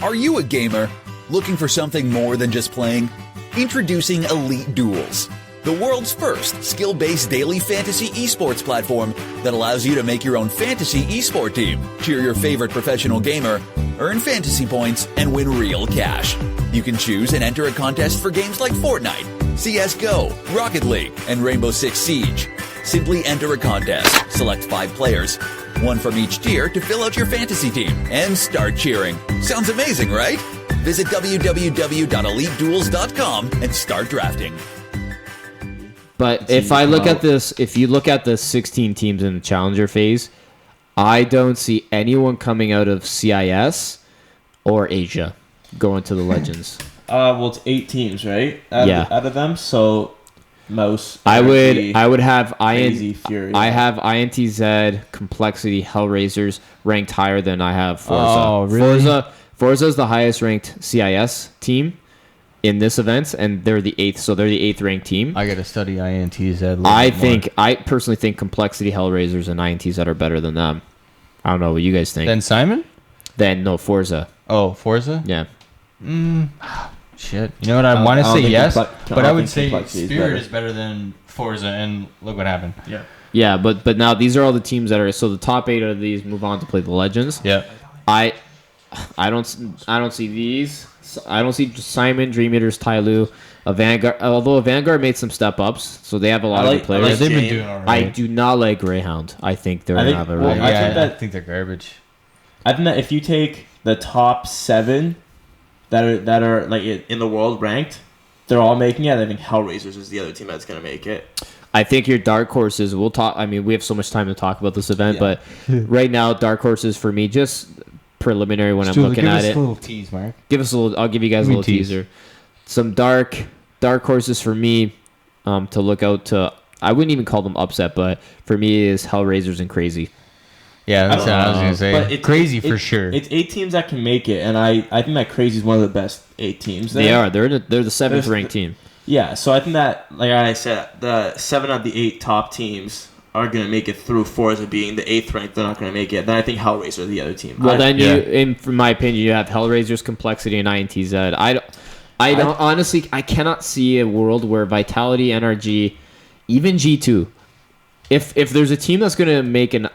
Are you a gamer looking for something more than just playing? Introducing EliteDuels, the world's first skill-based daily fantasy esports platform that allows you to make your own fantasy esport team, cheer your favorite professional gamer, earn fantasy points, and win real cash. You can choose and enter a contest for games like Fortnite, CSGO, Rocket League, and Rainbow Six Siege. Simply enter a contest, select 5 players, one from each tier to fill out your fantasy team, and start cheering. Sounds amazing, right? Visit www.eliteduels.com and start drafting. But if I look at this, if you look at the 16 teams in the Challenger phase, I don't see anyone coming out of CIS or Asia going to the Legends. Well, it's 8 teams, right? Out of them, so most. I would have Fury. I have INTZ, Complexity, Hellraisers ranked higher than I have Forza. Oh, really? Forza is the highest ranked CIS team in this event, and they're the 8th, so they're the 8th ranked team. I got to study INTZ. I personally think Complexity, Hellraisers, and INTZ are better than them. I don't know what you guys think. Then Simon? Then no, Forza. Oh, Forza? Yeah. Shit. You know what? I want to say yes, but I would say Complexity Spirit is better than Forza, and look what happened. Yeah. Yeah, but now these are all the teams that are, so the top 8 of these move on to play the Legends. Yeah. I don't see these. I don't see Simon, Dream Eaters, Tyloo, a Vanguard. Although a Vanguard made some step ups, so they have a lot of good players. They've been doing all right. I do not like Greyhound. I think they're gonna have a really. I think they're garbage. I think that if you take the top 7 that are like in the world ranked, they're all making it. I think Hellraisers is the other team that's gonna make it. I think your dark horses. We'll talk. I mean, we have so much time to talk about this event, but right now, dark horses for me, just preliminary when I'm looking at it. Give us a little tease, Mark. I'll give you guys a little teaser. Some dark horses for me to look out to. I wouldn't even call them upset, but for me is Hellraisers and Crazy. Yeah, that's what I was gonna say. But Crazy for sure. It's 8 teams that can make it, and I think that Crazy is one of the best 8 teams. They are. They're the 7th ranked team. Yeah, so I think that, like I said, the 7 of the 8 top teams are going to make it through. Forza being the 8th ranked, they're not going to make it. Then I think Hellraiser are the other team. Well, in my opinion, you have Hellraisers, Complexity, and INTZ. I don't honestly. I cannot see a world where Vitality, NRG, even G2. If there's a team that's going to make an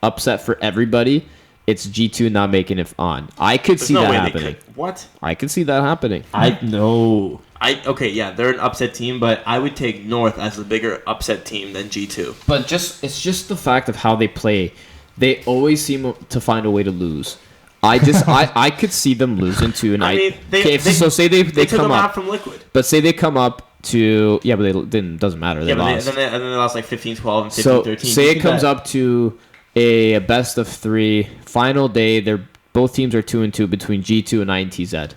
upset for everybody, it's G2 not making it on. I could see that happening. What? I could see that happening. I know. They're an upset team, but I would take North as the bigger upset team than G2. But it's just the fact of how they play. They always seem to find a way to lose. I could see them losing to an. Say they took come them up out from Liquid. But say they come up to but they didn't. Doesn't matter. They lost. And then they lost like 15-12 and 15-13. So say it comes up to a best of 3 final day. Both teams are 2-2 between G2 and INTZ.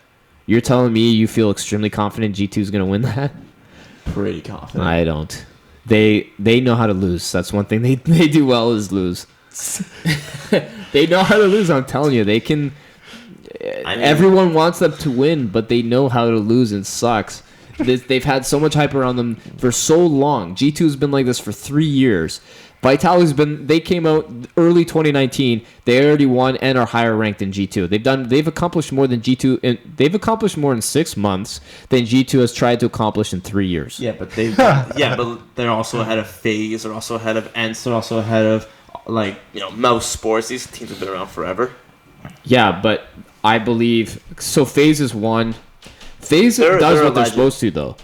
You're telling me you feel extremely confident G2 is going to win that? Pretty confident. I don't. They know how to lose. That's one thing they do well is lose. They know how to lose. I'm telling you, they can. Everyone wants them to win, but they know how to lose, and it sucks. They've had so much hype around them for so long. G2 has been like this for 3 years. Vitality's they came out early 2019. They already won and are higher ranked than G2. They've accomplished more than G2, and they've accomplished more in 6 months than G2 has tried to accomplish in 3 years. Yeah, but but they're also ahead of FaZe. They're also ahead of ENCE. They're also ahead of Mouse Sports. These teams have been around forever. Yeah, but I believe so. FaZe is one. FaZe does what they're supposed to, though.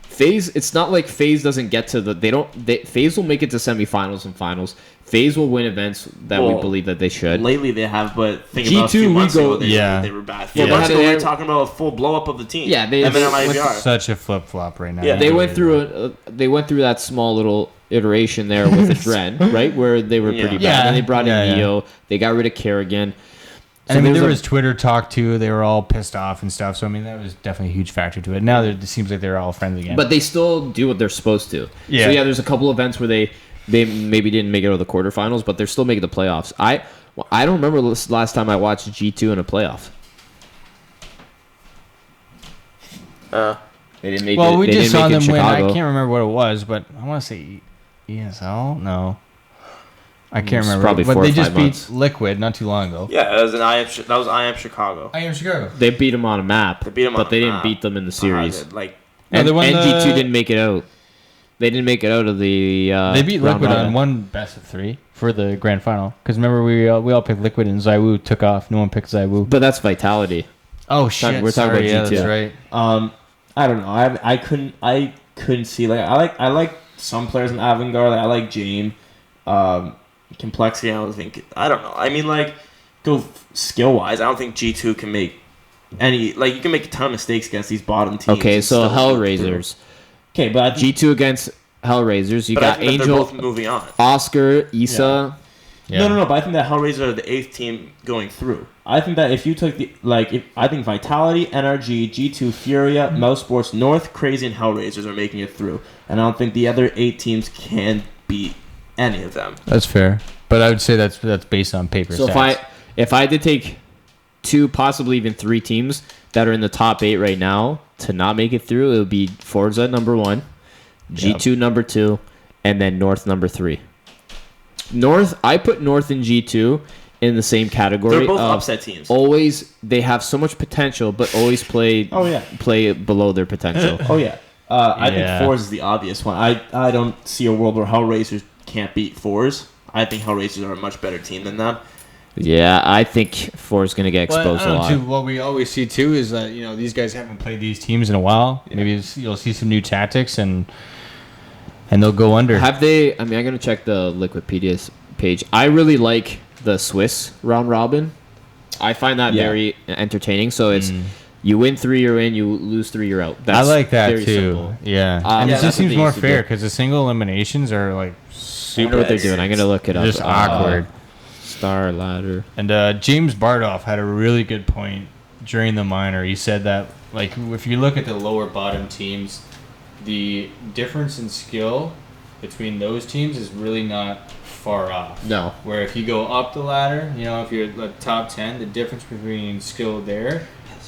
FaZe, it's not like FaZe doesn't get to FaZe will make it to semifinals and finals. FaZe will win events that we believe that they should. Lately they have, but think G2, about a few months ago, they were bad. 4 months ago, we were talking about a full blow-up of the team. Yeah, they such a flip-flop right now. Yeah. They went through that small little iteration there with the Dren, right, where they were pretty bad. And they brought in Neo. They got rid of Kerrigan. So there was Twitter talk too. They were all pissed off and stuff. So that was definitely a huge factor to it. Now it seems like they're all friends again. But they still do what they're supposed to. Yeah. So there's a couple events where they maybe didn't make it to the quarterfinals, but they're still making the playoffs. I don't remember the last time I watched G2 in a playoff. They didn't make we just saw them win. I can't remember what it was, but I want to say ESL. No. I can't remember. Probably but 4 or they just 5 beat months. Liquid not too long ago. Yeah, that was IM Chicago. I am Chicago. They beat them on a map, They beat 'em on but a they didn't map. beat them in the series. Like No, And they won G2 the- didn't make it out. They didn't make it out of the. They beat round Liquid robin. on one best of 3 for the grand final. Because remember, we all picked Liquid and Zywoo took off. No one picked Zywoo. But that's Vitality. Oh shit! we're talking about yeah, G2. that's right. I don't know. I couldn't see like I like some players in Avangard. Like, I like Jame. Complexity. I don't think. I don't know. I mean, like go skill wise. I don't think G2 can make any. Like you can make a ton of mistakes against these bottom teams. Okay, and so still Hellraisers. Okay, but I think, G2 against Hellraisers. You but I got think that they're Angel, both moving on. Oscar, Issa. Yeah. No. But I think that Hellraisers are the 8th team going through. I think that if you took I think Vitality, NRG, G2, Furia, Mouse Sports, North, Crazy, and Hellraisers are making it through, and I don't think the other 8 teams can beat any of them. That's fair, but I would say that's based on paper. So stats. if I did take 2, possibly even 3 teams that are in the top 8 right now to not make it through, it would be Forza number 1, G2 number 2, and then North number 3. North, I put North and G2 in the same category. They're both of upset teams. Always, they have so much potential, but always play play below their potential. Oh yeah. I think Yeah. Fours is the obvious one. I don't see a world where Hellraisers can't beat Fours. I think Hellraisers are a much better team than them. Yeah, I think 4 is going to get exposed a lot. Too, what we always see too is that these guys haven't played these teams in a while. Yeah. Maybe you'll see some new tactics and they'll go under. Have they? I mean, I'm going to check the Liquipedia page. I really like the Swiss round robin. I find that very entertaining. So it's you win 3, you're in. You lose 3, you're out. That's I like that very too. simple. Yeah, Yeah, and it that's just what seems they more used to fair do. because the single eliminations are like I super. wonder what they're doing. I'm going to look it up. Just awkward. Starladder. And James Bardoff had a really good point during the minor. He said that like if you look at the lower bottom teams, the difference in skill between those teams is really not far off. No. Where if you go up the ladder, if you're the top 10, the difference between skill there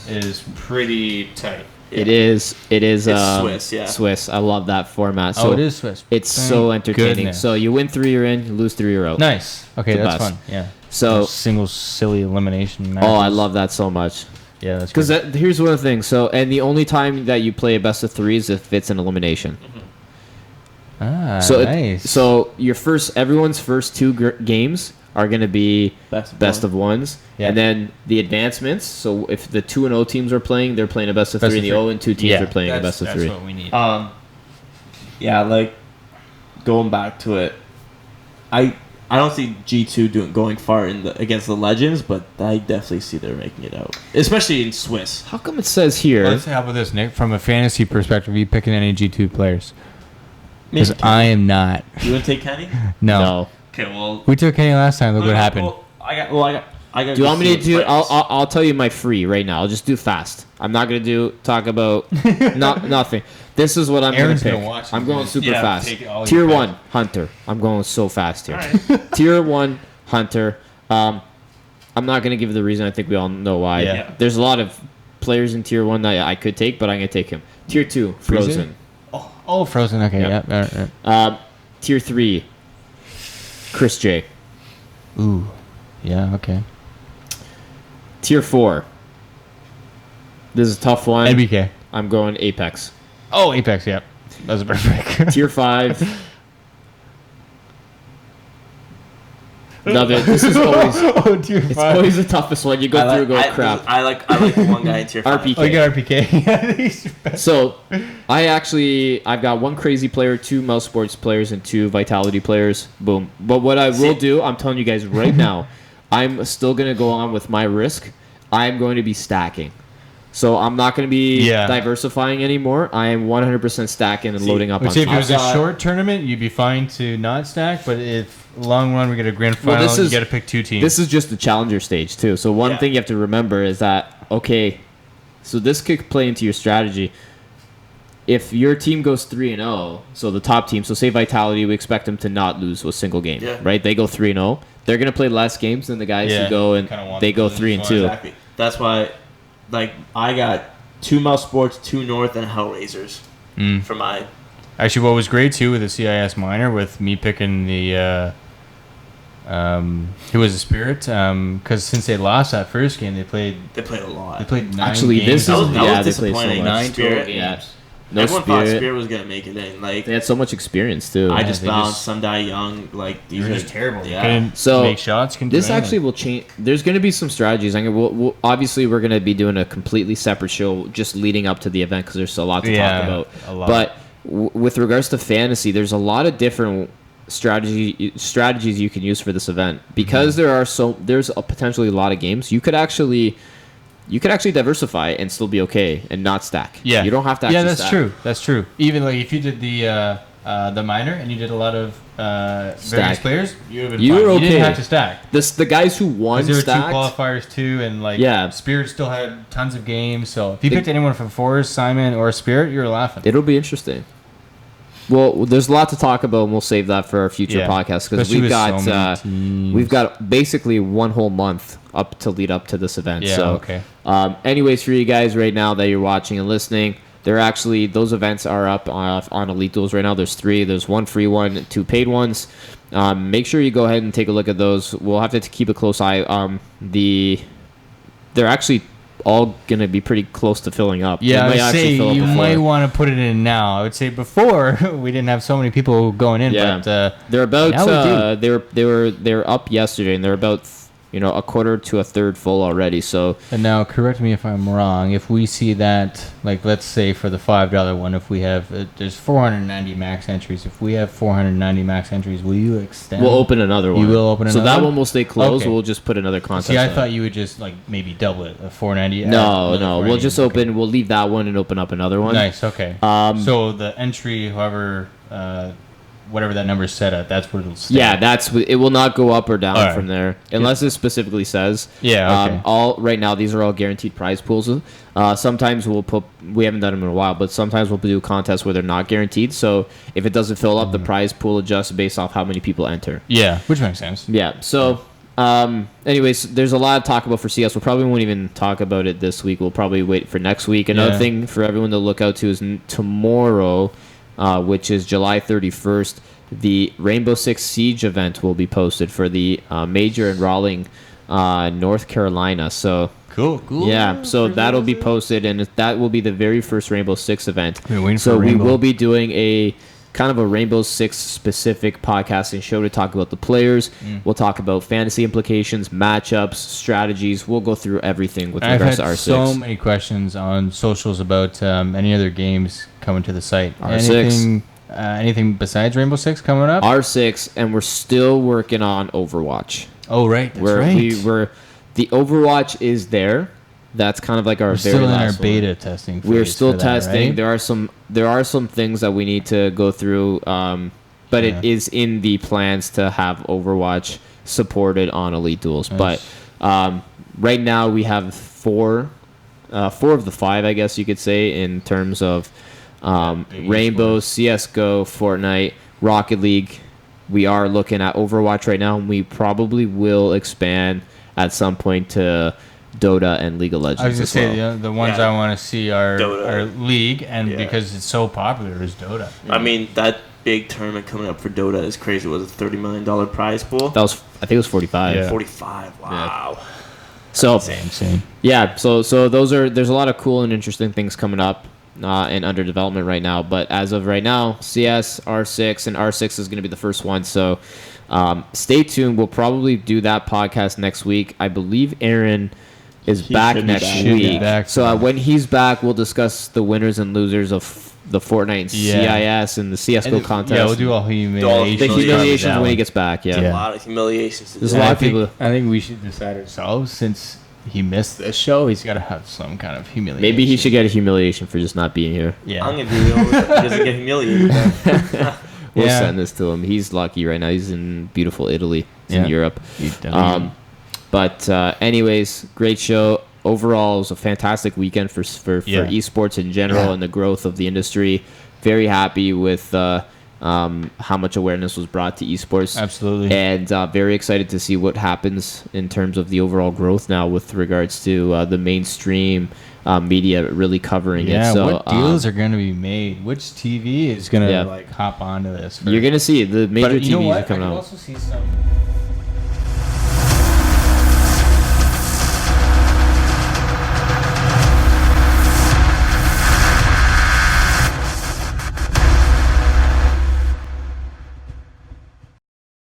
is pretty tight. It is. It's Swiss, yeah. Swiss. I love that format. So it is Swiss. It's Thank so entertaining. goodness. So you win 3, you're in. You lose 3, you're out. Nice. Okay, It's the that's best. fun. Yeah. So Single silly elimination matches. oh, I love that so much. Yeah, that's Because good. here's one thing. So and the only time that you play a best of 3 is if it's an elimination. So nice. so everyone's first 2 games are going to be best of ones, Yeah. and then the advancements. So if the 2-0 teams are playing, they're playing a best of Best 3, of and the 0-2 three. teams are playing a best of 3. That's what we need. Yeah, like going back to it, I don't see G2 going far against the Legends, but I definitely see they're making it out, especially in Swiss. How come it says here? Let's how about this, Nick? From a fantasy perspective, are you picking any G2 players? Maybe Because I am not. You want to take Kenny? No. Okay, well, We took Kenny last time. Look what happened. Well, I got. Do you want me to do? players. I'll tell you my free right now. I'll just do fast. I'm not gonna talk about nothing. This is what I'm Aaron's gonna gonna pick. watch I'm it. going super Yeah, fast. take all Tier your 1 bets. Hunter. I'm going so fast here. Tier 1 Hunter. I'm not gonna give the reason. I think we all know why. Yeah. There's a lot of players in Tier 1 that I could take, but I'm gonna take him. Tier 2 Frozen. Oh, Frozen. Okay, Yep. yeah. All right. Tier 3 Chris J. Ooh. Yeah, okay. Tier 4. This is a tough one. NBK. I'm going Apex. Oh, Apex, yeah. That was a perfect. Tier 5. This is always Tier it's always the toughest one. You go through and go crap. I like the one guy in tier 5. RPK. Oh, you got RPK. So I've got 1 crazy player, 2 mouse sports players, and 2 vitality players. Boom. But what I will do, I'm telling you guys right now, I'm still gonna go on with my risk. I'm going to be stacking. So I'm not going to be diversifying anymore. I am 100% stacking and loading up on Let's say if it was top. a short tournament, you'd be fine to not stack. But if long run, we get a grand final, you got to pick 2 teams. This is just the challenger stage too. So one thing you have to remember is that so this could play into your strategy. If your team goes 3-0, so the top team, so say Vitality, we expect them to not lose a single game, right? They go 3-0. They're going to play less games than the guys who go and they go 3-2. Exactly. That's why, I got 2 mouse sports, 2 North, and Hellraisers for my. Actually, what was great too with the CIS minor, with me picking the Who was the Spirit? Because since they lost that first game, they played a lot. They played 9 Actually, games. this is That was they played so disappointing. much. 9 total Spirit. games. No Everyone thought Spirit. Spirit was gonna make it in. Like They had so much experience too. I just they found just- Sundai Young. Like They these were are just terrible. Yeah. Couldn't So, make shots. Couldn't do This actually anything. will change. There's going to be some strategies. We'll obviously we're going to be doing a completely separate show just leading up to the event because there's a lot to talk about. a lot. But with regards to fantasy, there's a lot of different strategies you can use for this event because there's potentially a lot of games. You could actually diversify and still be okay and not stack. Yeah, you don't have to. Actually Yeah, that's stack. true. That's true. Even like if you did the minor and you did a lot of various Stack. players, you would have been You fine. were You didn't okay. have to stack. The guys who won Because there were stacked. 2 qualifiers too, and like Yeah. Spirit still had tons of games. So if you The- picked anyone from Forrest, Simon, or Spirit, you were laughing. It'll be interesting. Well, there's a lot to talk about, and we'll save that for our future Yeah. podcast because Especially we've with so many got teams. we've got basically one whole month up to lead up to this event. Yeah, so, okay. Anyways, for you guys right now that you're watching and listening, they're actually those events are up on EliteDuels right now. There's 3. There's 1 free one, 2 paid ones. Make sure you go ahead and take a look at those. We'll have to keep a close eye. They're actually all gonna be pretty close to filling up. Yeah, They I might would actually say fill up you before. might want to put it in now. I would say before we didn't have so many people going in, Yeah. but They're about now we do. they were up yesterday and they're about a quarter to a third full already. So And now, correct me if I'm wrong. If we see that, like, let's say for the $5 one, if we have there's 490 max entries. If we have 490 max entries, will you extend? we'll open another one. You will open so another that one? one will stay closed. Okay. We'll just put another contest. See, I on. thought you would just like maybe double it, a 490. No, another no. We'll 490. just Okay. open. We'll leave that one and open up another one. Nice. Okay. So the entry, however, whatever that number is set at, that's where it'll stay. Yeah, it will not go up or down All right. from there unless it specifically says. Yeah, okay. All right now, these are all guaranteed prize pools. Sometimes we haven't done them in a while, but sometimes we'll do contests where they're not guaranteed. So if it doesn't fill up, the prize pool adjusts based off how many people enter. Yeah, which makes sense. Yeah. So, anyways, there's a lot of talk about for CS. We probably won't even talk about it this week. We'll probably wait for next week. Another Yeah. thing for everyone to look out to is tomorrow, which is July 31st. The Rainbow Six Siege event will be posted for the Major in Raleigh, North Carolina. So. Cool. Yeah, so that'll be posted, and that will be the very first Rainbow Six event. We're waiting So for we Rainbow. will be doing a kind of a Rainbow Six specific podcasting show to talk about the players. We'll talk about fantasy implications, matchups, strategies. We'll go through everything with I've regards had to R6. so many questions on socials about any other games coming to the site. R6. Anything besides Rainbow Six coming up? R6, and we're still working on Overwatch. Oh, right. That's We're, right. the Overwatch is there. That's kind of like our We're very still in our last one. beta testing phase. We're still for that, testing. right? There are some things that we need to go through, but Yeah. it is in the plans to have Overwatch supported on EliteDuels. Nice. But right now we have four of the 5, I guess you could say, in terms of big Rainbow, esports. CSGO, Fortnite, Rocket League. We are looking at Overwatch right now, and we probably will expand at some point to Dota and League of Legends. I was going to as say, well. the ones Yeah. I want to see are Dota. League, and Yeah. because it's so popular, is Dota. I mean, that big tournament coming up for Dota is crazy. Was a $30 million prize pool? That was, I think it was 45. Yeah. 45. Wow. So Insane. yeah, so there's a lot of cool and interesting things coming up and under development right now. But as of right now, CS, R6, and R6 is going to be the first one. So stay tuned. We'll probably do that podcast next week. I believe Aaron is back should be next back. Should be week. back. So when he's back, we'll discuss the winners and losers of the Fortnite and Yeah. CIS and the CSGO contest. Yeah, we'll do all humiliations. the Humiliations humiliations when he That gets back. Yeah. A Yeah. lot of humiliations to There's do. a lot I of think, people- I think we should decide ourselves, since he missed this show, he's got to have some kind of humiliation. Maybe he should get a humiliation for just not being here. Yeah. I'm going to do it. He doesn't get humiliated. We'll Yeah. send this to him. He's lucky right now. He's in beautiful Italy. He's Yeah. in Europe. He's done. But anyways, great show. Overall, it was a fantastic weekend for Yeah. esports in general and the growth of the industry. Very happy with how much awareness was brought to esports. Absolutely. And very excited to see what happens in terms of the overall growth now with regards to the mainstream media really covering Yeah, it. So what deals are going to be made? Which TV is going to Yeah. hop onto this? For, you're going to see the major but you know TVs what? are coming I can out. also see some